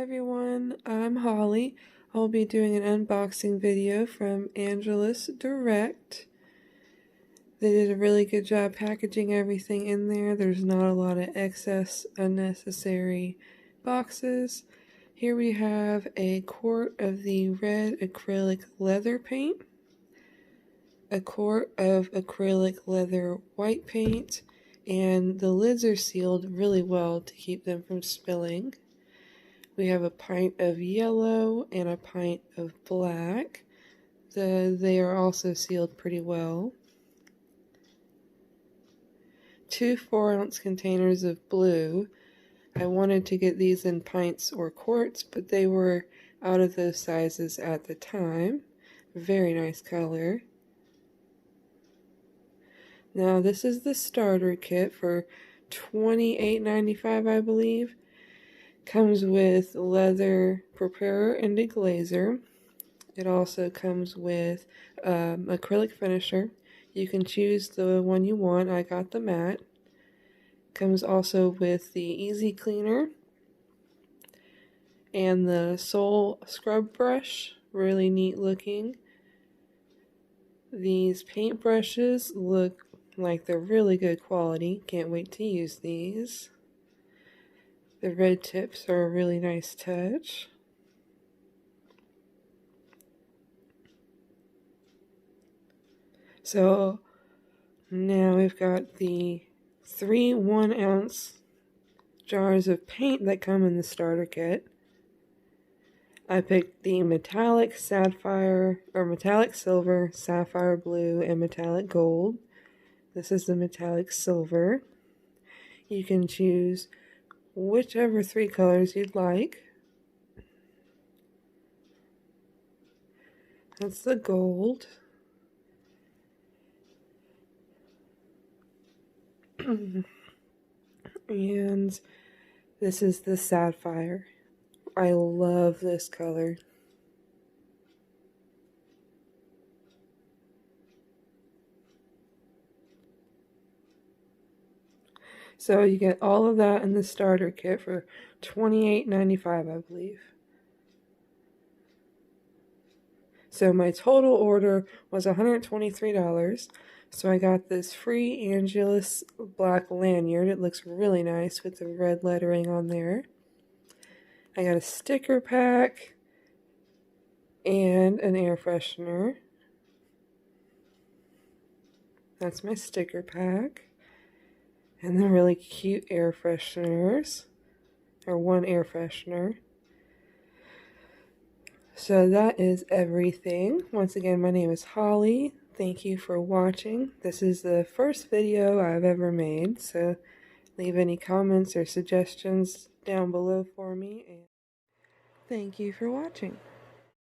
everyone, I'm Holly. I'll be doing an unboxing video from Angelus Direct. They did a really good job packaging everything in there. There's not a lot of excess, unnecessary boxes. Here we have a quart of the red acrylic leather paint, a quart of acrylic leather white paint, and the lids are sealed really well to keep them from spilling. We have a pint of yellow and a pint of black. They are also sealed pretty well. 2 4-ounce containers of blue. I wanted to get these in pints or quarts, but they were out of those sizes at the time. Very nice color. Now this is the starter kit for $28.95, I believe. Comes with leather preparer and deglazer. It also comes with acrylic finisher. You can choose the one you want. I got the matte. Comes also with the easy cleaner and the sole scrub brush. Really neat looking. These paint brushes look like they're really good quality. Can't wait to use these. The red tips are a really nice touch. So now we've got the 3 1-ounce jars of paint that come in the starter kit. I picked the metallic sapphire, or metallic silver, sapphire blue, and metallic gold. This is the metallic silver. You can choose whichever 3 colors you'd like. That's the gold. And this is the sapphire. I love this color. So you get all of that in the starter kit for $28.95, I believe. So my total order was $123. So I got this free Angelus black lanyard. It looks really nice with the red lettering on there. I got a sticker pack and an air freshener. That's my sticker pack. And the really cute air fresheners, or 1 air freshener. So that is everything. Once again, my name is Holly. Thank you for watching. This is the first video I've ever made, so leave any comments or suggestions down below for me. And thank you for watching.